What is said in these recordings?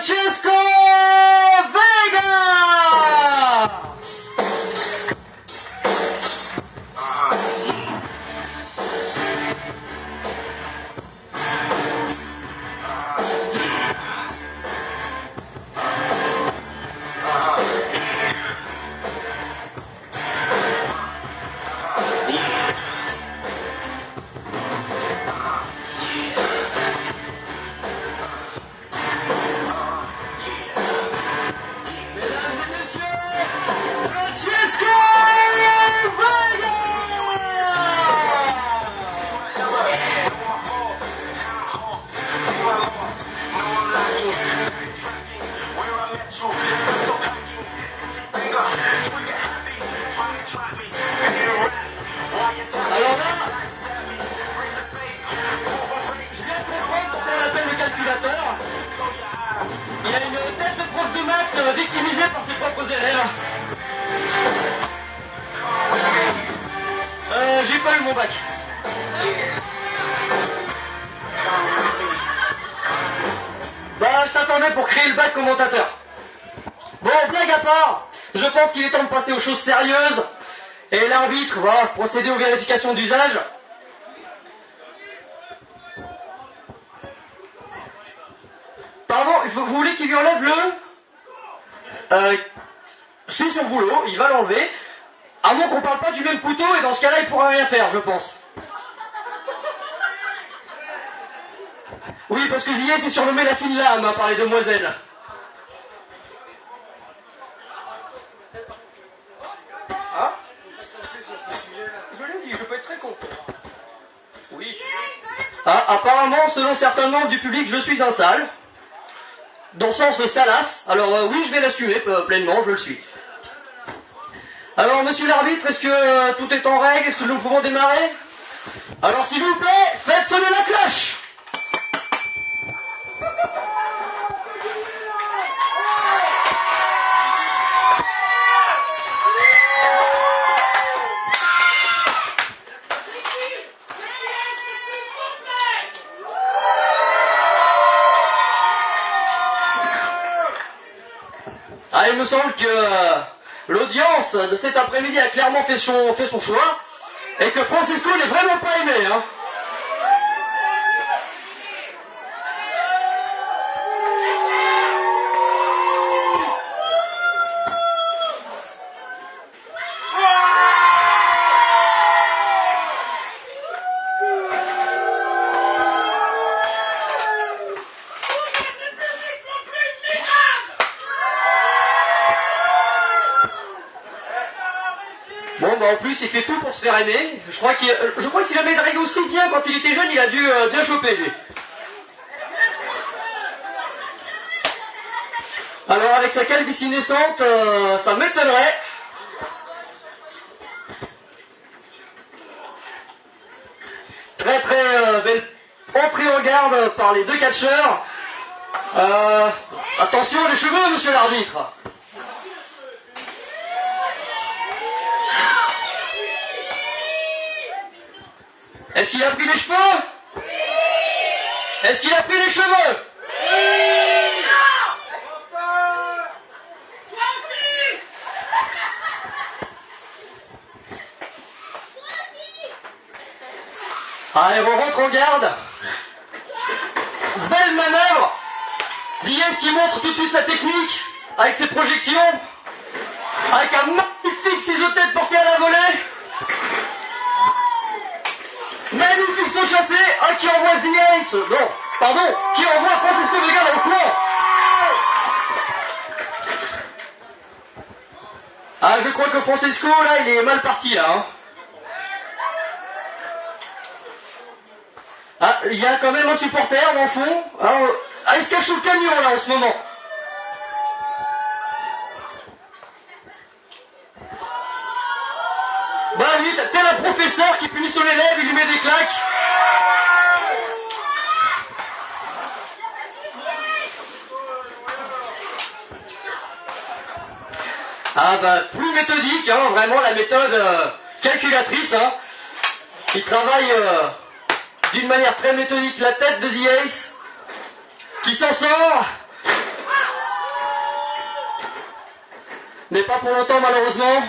Francesco Vega! J'ai pas eu mon bac. Bah, je t'attendais pour créer le bac commentateur. Bon, blague à part, je pense qu'il est temps de passer aux choses sérieuses. Et l'arbitre va procéder aux vérifications d'usage. Pardon, vous voulez qu'il lui enlève le... c'est son boulot, il va l'enlever. À moins qu'on parle pas du même couteau, et dans ce cas-là, il pourra rien faire, je pense. Oui, parce que Ziyech s'est surnommé la fine lame par les demoiselles. Hein? Je l'ai dit, je peux être très content. Oui. Ah, apparemment, selon certains membres du public, je suis un sale. Dans le sens salace. Alors oui, je vais l'assumer pleinement, je le suis. Alors, monsieur l'arbitre, est-ce que tout est en règle? Est-ce que nous pouvons démarrer? Alors, s'il vous plaît, faites sonner la cloche! Ah, il me semble que... l'audience de cet après-midi a clairement fait son choix et que Francisco n'est vraiment pas aimé. Hein. Bon, bah en plus, il fait tout pour se faire aimer. Je crois que s'il jamais dragué aussi bien quand il était jeune, il a dû bien choper, lui. Alors, avec sa calvitie naissante, ça m'étonnerait. Très très belle entrée en garde par les deux catcheurs. Attention les cheveux, monsieur l'arbitre. Est-ce qu'il a pris les cheveux? Oui. Est-ce qu'il a pris les cheveux? Oui. Allez, on rentre en garde. Belle manœuvre. Ziyech qui montre tout de suite sa technique avec ses projections, avec un magnifique ciseau-tête porté à la volée. Magnifique saut chassé, qui envoie Ziyech, non, pardon, qui envoie Francisco Vega dans le coin. Ah, je crois que Francisco, là, il est mal parti, là. Hein. Ah, il y a quand même un supporter dans le fond. Ah, il se cache sous le camion, là, en ce moment. Bah oui, tel un professeur qui punit son élève, il lui met des claques. Ah bah, plus méthodique, hein, vraiment la méthode calculatrice. Hein. Il travaille d'une manière très méthodique la tête de Ziyech, qui s'en sort. Mais pas pour longtemps malheureusement.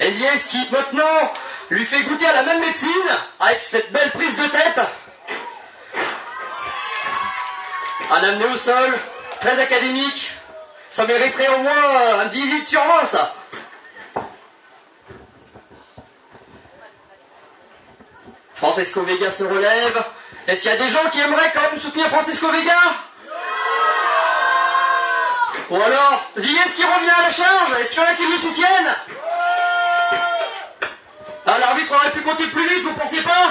Et Zies qui maintenant lui fait goûter à la même médecine avec cette belle prise de tête. Un amené au sol, très académique. Ça mériterait au moins un 18 sur 20 ça. Francesco Vega se relève. Est-ce qu'il y a des gens qui aimeraient quand même soutenir Francesco Vega? Ou alors, Zies qui revient à la charge? Est-ce qu'il y en a qui le soutiennent? Ah, l'arbitre aurait pu compter plus vite, vous pensez pas?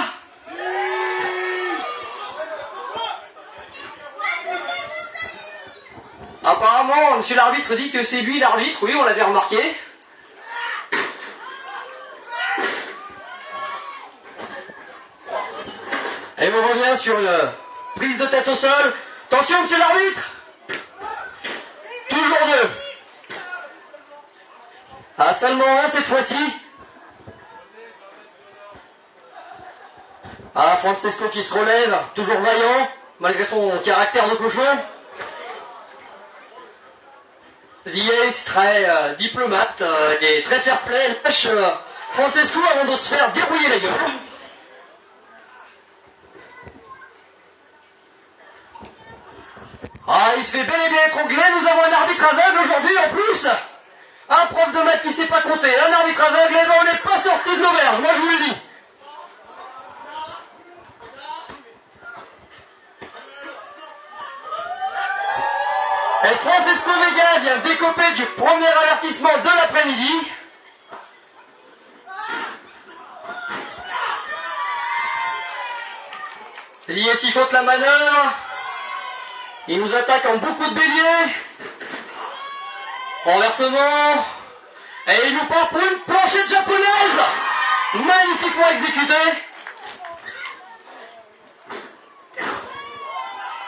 Apparemment, monsieur l'arbitre dit que c'est lui l'arbitre, oui, on l'avait remarqué. Et on revient sur une prise de tête au sol. Attention, monsieur l'arbitre! Toujours deux. Ah, seulement un cette fois-ci. Ah, Francesco qui se relève, toujours vaillant, malgré son caractère de cochon. Zies, très diplomate et très fair-play, lâche Francesco avant de se faire dérouiller la gueule. Ah, il se fait bel et bien étrangler, nous avons un arbitre aveugle aujourd'hui en plus. Un prof de maths qui sait pas compter, un arbitre aveugle, et ben on n'est pas sorti de l'auberge, moi je vous le dis. Et Francesco Vega vient décoper du premier avertissement de l'après-midi. Zies compte la manœuvre. Il nous attaque en beaucoup de béliers. Renversement. Et il nous part pour une planchette japonaise. Magnifiquement exécutée.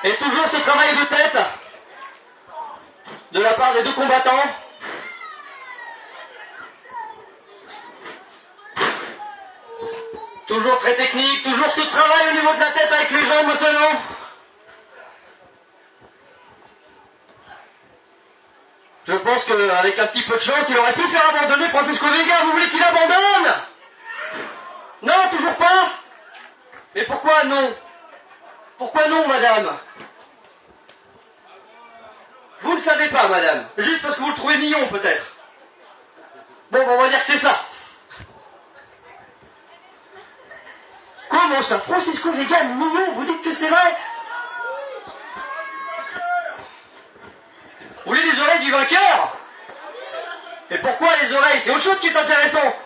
Et toujours ce travail de tête de la part des deux combattants. Toujours très technique, toujours ce travail au niveau de la tête avec les jambes maintenant. Je pense qu'avec un petit peu de chance, il aurait pu faire abandonner Francesco Vega. Vous voulez qu'il abandonne? Non, toujours pas? Mais pourquoi non? Pourquoi non, madame? Vous ne savez pas, madame. Juste parce que vous le trouvez mignon, peut-être. Bon, on va dire que c'est ça. Comment ça? Francesco Vega, mignon, vous dites que c'est vrai? Vous voulez les oreilles du vainqueur? Et pourquoi les oreilles? C'est autre chose qui est intéressant.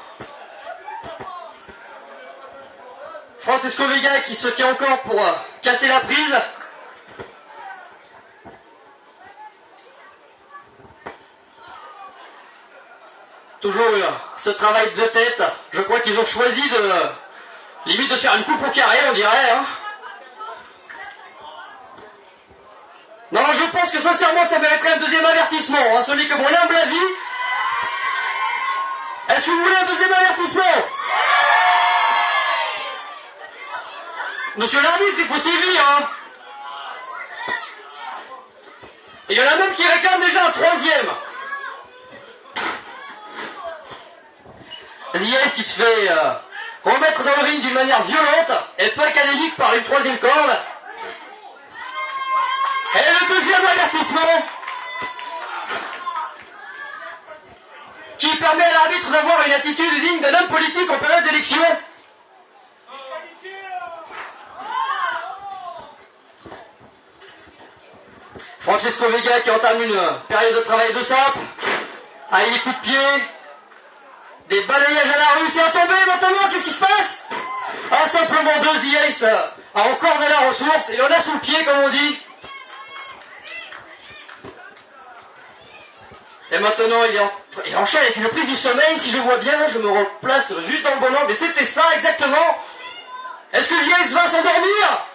Francesco Vega qui se tient encore pour casser la prise. Toujours ce travail de tête. Je crois qu'ils ont choisi de limite de se faire une coupe au carré, on dirait. Hein. Non, je pense que sincèrement ça mériterait un deuxième avertissement. Hein, celui que mon humble avis. Est-ce que vous voulez un deuxième avertissement? Monsieur l'arbitre, il faut sévir. Hein. Il y en a même qui réclament déjà un troisième. Zies qui se fait remettre dans le ring d'une manière violente et peu académique par une troisième corde. Et le deuxième avertissement qui permet à l'arbitre d'avoir une attitude digne d'un homme politique en période d'élection. Francesco Vega qui entame une période de travail de sape, avec des coups de pied, des balayages à la rue, c'est à tomber maintenant, qu'est-ce qui se passe? Ah, simplement deux, Zies a encore de la ressource, il en a sous le pied comme on dit. Et maintenant il enchaîne avec une prise du sommeil, si je vois bien, je me replace juste dans le bon angle, et c'était ça exactement. Est-ce que Zies va s'endormir?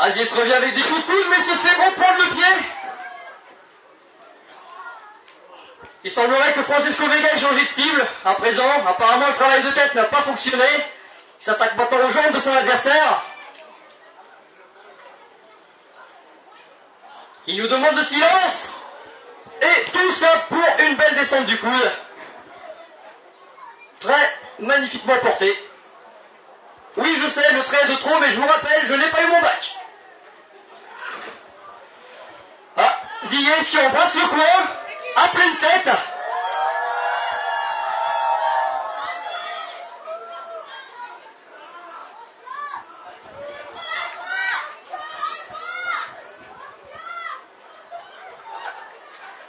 Aziz revient avec des coups de coude mais se fait reprendre le pied. Il semblerait que Francisco Vega ait changé de cible à présent. Apparemment le travail de tête n'a pas fonctionné. Il s'attaque maintenant aux jambes de son adversaire. Il nous demande de silence. Et tout ça pour une belle descente du coude. Très magnifiquement porté. Oui, je sais, le trait est de trop, mais je vous rappelle, je n'ai pas eu mon bac. Ah, Ziyech qui embrasse le coin, à pleine tête.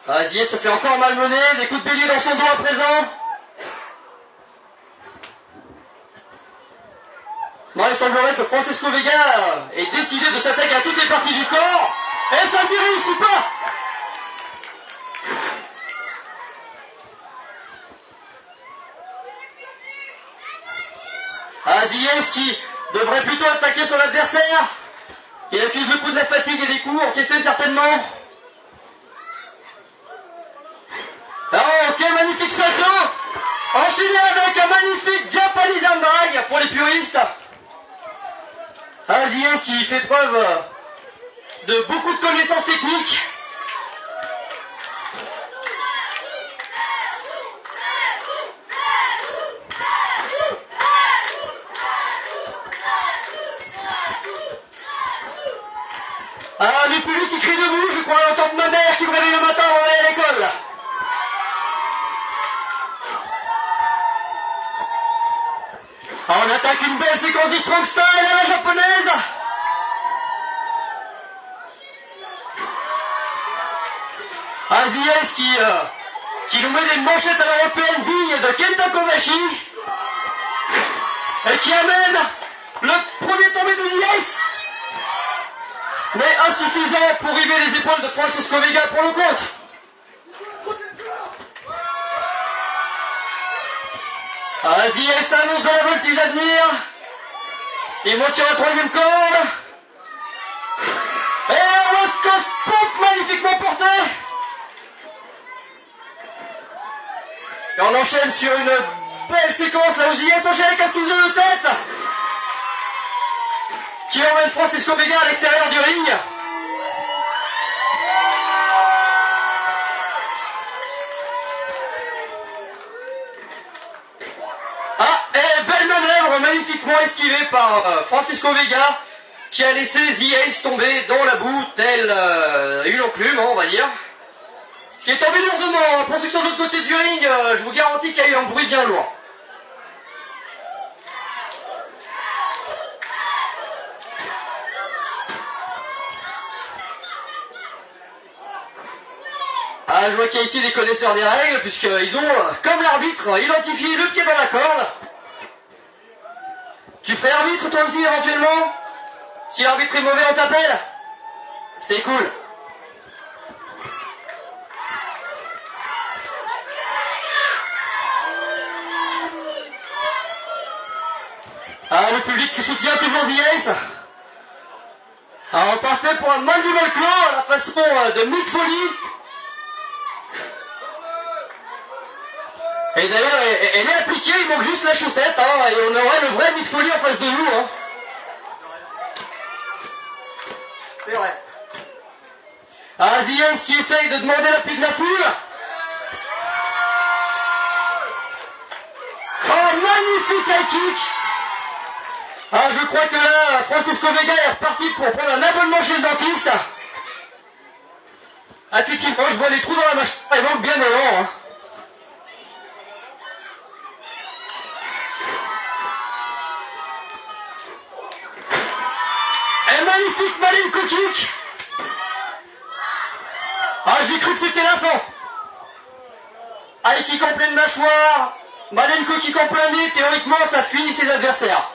Ah, Ziyech se fait encore malmener, des coups de bélier dans son dos à présent. Non, il semblerait que Francisco Vega ait décidé de s'attaquer à toutes les parties du corps. Et ça ne lui réussit pas. Ah, Ziyech qui devrait plutôt attaquer son adversaire. Qui accuse le coup de la fatigue et des coups encaissés certainement. Oh, quel magnifique salto. Enchaîné avec un magnifique Japanese arm drag pour les puristes. Ah, Ziyech qui fait preuve de beaucoup de connaissances techniques. Ah, le public qui crie debout, je crois entendre ma mère qui me réveille le matin avant d'aller à l'école. Ah, on attaque une belle séquence du strong style à la japonaise. Ah, Ziyech qui nous met des manchettes à l'européenne digne de Kenta Kobashi et qui amène le premier tombé de Ziyech, mais insuffisant pour river les épaules de Francisco Vega pour le compte. Ah, Ziyech annonce de la voltige à venir. Il monte sur la troisième corde. Et un West Coast Pump magnifiquement porté. Et on enchaîne sur une belle séquence là où Ziyech enchaîne avec un ciseau de tête qui emmène Francisco Vega à l'extérieur du ring. Ah, et belle manœuvre magnifiquement esquivée par Francisco Vega qui a laissé Ziyech tomber dans la boue telle une enclume, on va dire. Ce qui est tombé lourdement. Pour ceux qui sont de l'autre côté du ring, je vous garantis qu'il y a eu un bruit bien lourd. Ah, je vois qu'il y a ici des connaisseurs des règles, puisqu'ils ont, comme l'arbitre, identifié le pied dans la corde. Tu fais arbitre toi aussi éventuellement? Si l'arbitre est mauvais, on t'appelle? C'est cool. Ah, le public qui soutient toujours Ziyech. Ah, on partait pour un mandible claw à la façon de Mick Foley. Et d'ailleurs, elle est appliquée, il manque juste la chaussette, hein, et on aurait le vrai Mick Foley en face de nous. Hein. C'est vrai. Ah, Ziyech qui essaye de demander l'appui de la foule. Oh, magnifique high kick. Ah, je crois que là, Francisco Vega est reparti pour prendre un abonnement chez le dentiste. Ah, effectivement, je vois les trous dans la mâchoire, il manque bien d'élan. Hein. Un magnifique Malenko kick. Ah, j'ai cru que c'était la fin. High kick en pleine mâchoire. Malenko kick en plein nez. Théoriquement, ça finit ses adversaires.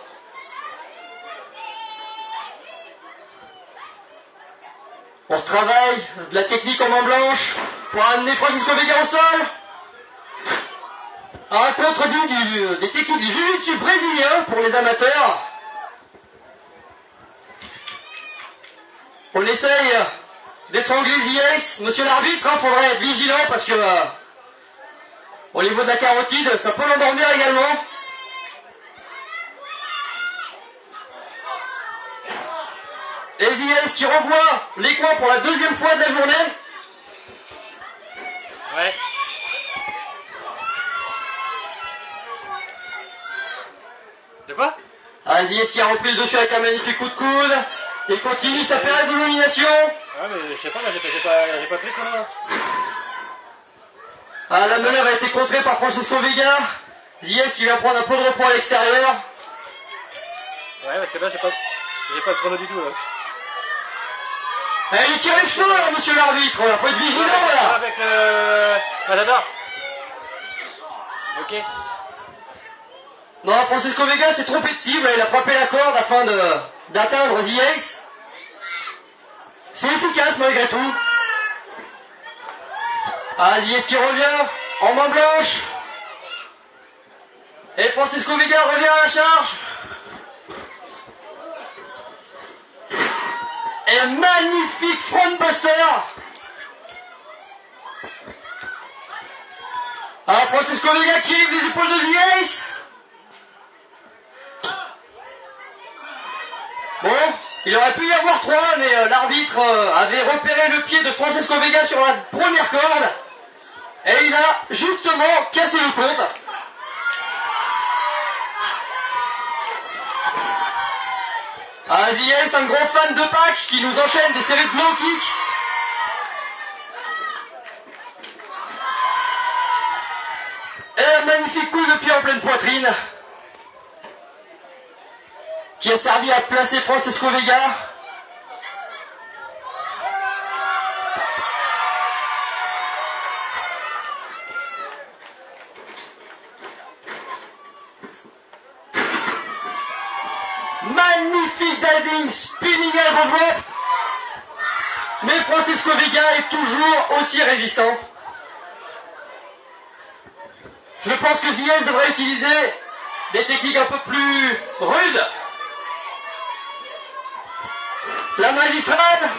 On retravaille de la technique en main blanche pour amener Francisco Vega au sol. Un contre des techniques du jiu-jitsu brésilien pour les amateurs. On essaye d'étrangler The Ace. Monsieur l'arbitre, il faudrait être vigilant parce que au niveau de la carotide, ça peut l'endormir également. Et The Ace qui renvoie les coins pour la deuxième fois de la journée. Ouais. De quoi? Ah, The Ace qui a repris le dessus avec un magnifique coup de coude. Et continue sa période de domination. Ouais, mais je sais pas, là, j'ai pas pris le chrono. Ah, la manœuvre a été contrée par Francisco Vega. The Ace qui vient prendre un peu de repos à l'extérieur. Ouais, parce que là, j'ai pas le chrono du tout, là. Eh, il tire les cheveux, là, monsieur l'arbitre. Faut être vigilant, là. Avec le Matador. Ok. Non, Francisco Vega s'est trompé de cible. Il a frappé la corde afin d'atteindre The Ace. C'est efficace malgré tout. Ah, The Ace qui revient en main blanche. Et Francisco Vega revient à la charge. Et magnifique front buster. Ah, Francisco Vega qui livre les épaules de The Ace. Bon, il aurait pu y avoir 3, mais l'arbitre avait repéré le pied de Francisco Vega sur la première corde. Et il a justement cassé le compte. Ah, The Ace, un grand fan de Pac qui nous enchaîne des séries de low kick. Et un magnifique coup de pied en pleine poitrine qui a servi à placer Francisco Vega. Magnifique diving, spinning elbow drop. Mais Francisco Vega est toujours aussi résistant. Je pense que The Ace devrait utiliser des techniques un peu plus rudes. La magistrale.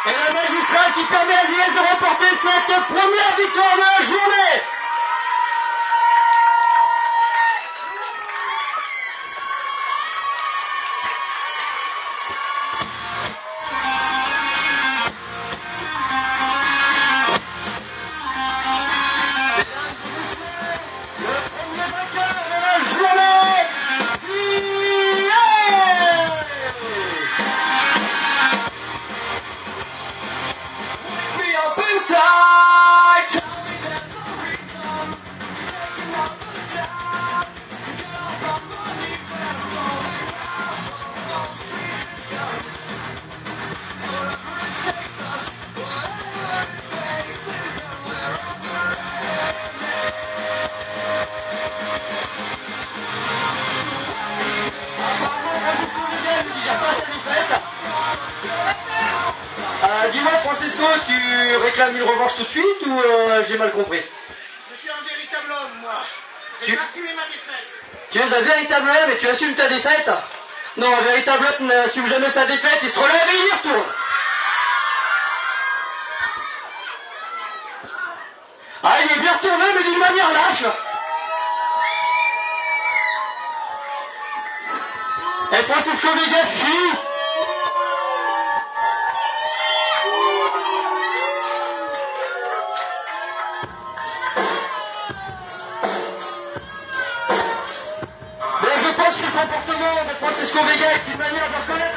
Et la magistrale qui permet à The Ace de remporter cette première victoire de la journée. Dis-moi Francisco, tu réclames une revanche tout de suite ou j'ai mal compris? Je suis un véritable homme, moi. J'ai assumé ma défaite. Tu es un véritable homme et tu assumes ta défaite? Non, un véritable homme n'assume jamais sa défaite, il se relève et il y retourne. Ah, il est bien retourné, mais d'une manière lâche. Et Francisco Vega fuit. Mais je pense que le comportement de Francisco Vega est une manière de reconnaître